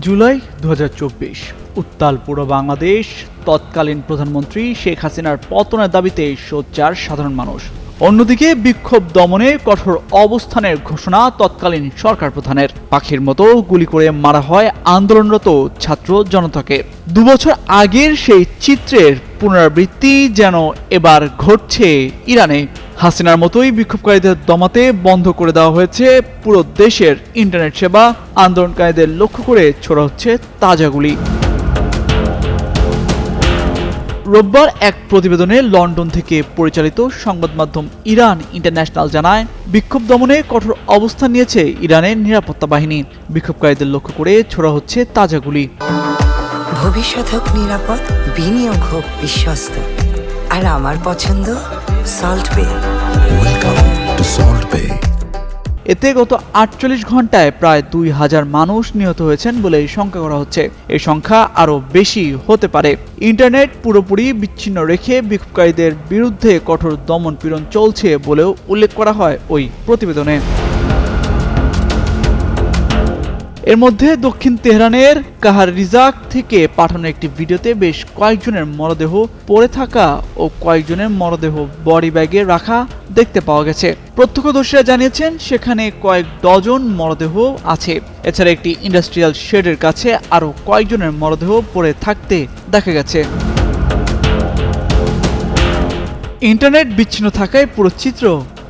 জুলাই 2024 উত্তাল পুরো বাংলাদেশ। তৎকালীন প্রধানমন্ত্রী শেখ হাসিনার পতনের দাবিতে সোচ্চার সাধারণ মানুষ। অন্যদিকে বিক্ষোভ দমনে কঠোর অবস্থানের ঘোষণা তৎকালীন সরকার প্রধানের। পাখির মতো গুলি করে মারা হয় আন্দোলনরত ছাত্র জনতাকে। 2 বছর আগের সেই চিত্রের পুনরাবৃত্তি যেন এবার ঘটছে ইরানে। হাসিনার মতোই বিক্ষোভকারীদের দমাতে বন্ধ করে দেওয়া হয়েছে পুরো দেশের ইন্টারনেট সেবা। আন্দোলনকারীদের লক্ষ্য করে ছোড়া হচ্ছে তাজা গুলি। রোববার এক প্রতিবেদনে লন্ডন থেকে পরিচালিত সংবাদ মাধ্যম ইরান ইন্টারন্যাশনাল জানায়, বিক্ষোভ দমনে কঠোর অবস্থান নিয়েছে ইরানের নিরাপত্তা বাহিনী। বিক্ষোভকারীদের লক্ষ্য করে ছোড়া হচ্ছে তাজা গুলি। ভবিষ্যৎ হোক নিরাপদ, বিনিয়োগ হোক বিশ্বস্ত, আর আমার পছন্দ সল্ট বে। ওয়েলকাম টু সল্ট বে। এতে গত 48 ঘন্টায় প্রায় 2000 মানুষ নিহত হয়েছেন বলে শঙ্কা করা হচ্ছে। এই সংখ্যা আরও বেশি হতে পারে। ইন্টারনেট পুরোপুরি বিচ্ছিন্ন রেখে বিক্ষোভকারীদের বিরুদ্ধে কঠোর দমন পীড়ন চলছে বলেও উল্লেখ করা হয় ওই প্রতিবেদনে। এর মধ্যে দক্ষিণ তেহরানের কাহার রিজাক থেকে পাঠানো একটি ভিডিওতে বেশ কয়েকজনের মরদেহ পড়ে থাকা ও কয়েকজনের মরদেহ বডি ব্যাগে রাখা দেখতে পাওয়া গেছে। প্রত্যক্ষদর্শীরা জানিয়েছেন সেখানে কয়েক ডজন মরদেহ আছে। এছাড়া একটি ইন্ডাস্ট্রিয়াল শেডের কাছে আরও কয়েকজনের মরদেহ পড়ে থাকতে দেখা গেছে। ইন্টারনেট বিচ্ছিন্ন থাকায় পুরো চিত্র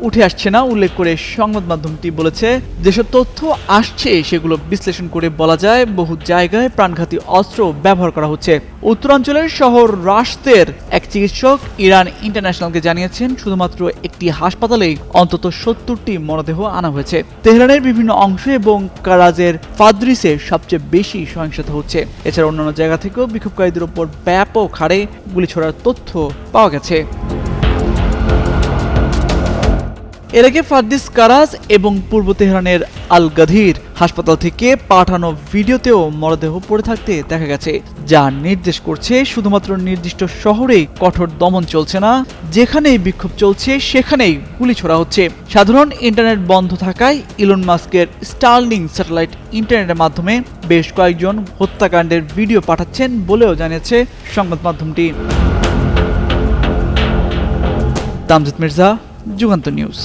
উঠে আসছে না উল্লেখ করে সংবাদ মাধ্যমটি বলেছে, যেসব তথ্য আসছে সেগুলো বিশ্লেষণ করে বলা যায় বহু জায়গায় প্রাণঘাতী অস্ত্র ব্যবহার করা হচ্ছে। উত্তরাঞ্চলের শহর রাশতের এক চিকিৎসক ইরান ইন্টারন্যাশনালকে জানিয়েছেন শুধুমাত্র একটি হাসপাতালেই অন্তত 70টি মরদেহ আনা হয়েছে। তেহরানের বিভিন্ন অংশ এবং কারাজের ফাদ্রিসে সবচেয়ে বেশি সহিংসতা হচ্ছে। এছাড়া অন্যান্য জায়গা থেকেও বিক্ষোভকারীদের উপর ব্যাপক হারে গুলি ছোড়ার তথ্য পাওয়া গেছে। এর আগে ফার্দিস কারাজ এবং পূর্ব তেহরানের আল গাধির হাসপাতাল থেকে পাঠানো ভিডিওতেও মরদেহ পড়ে থাকতে দেখা গেছে, যা নির্দেশ করছে শুধুমাত্র নির্দিষ্ট শহরেই কঠোর দমন চলছে না, যেখানেই বিক্ষোভ চলছে সেখানেই গুলি ছোড়া হচ্ছে। সাধারণ ইন্টারনেট বন্ধ থাকায় ইলন মাস্কের স্টারলিং স্যাটেলাইট ইন্টারনেটের মাধ্যমে বেশ কয়েকজন হত্যাকাণ্ডের ভিডিও পাঠাচ্ছেন বলেও জানিয়েছে সংবাদ মাধ্যমটি। তামজিদ মির্জা, যুগান্তর নিউজ।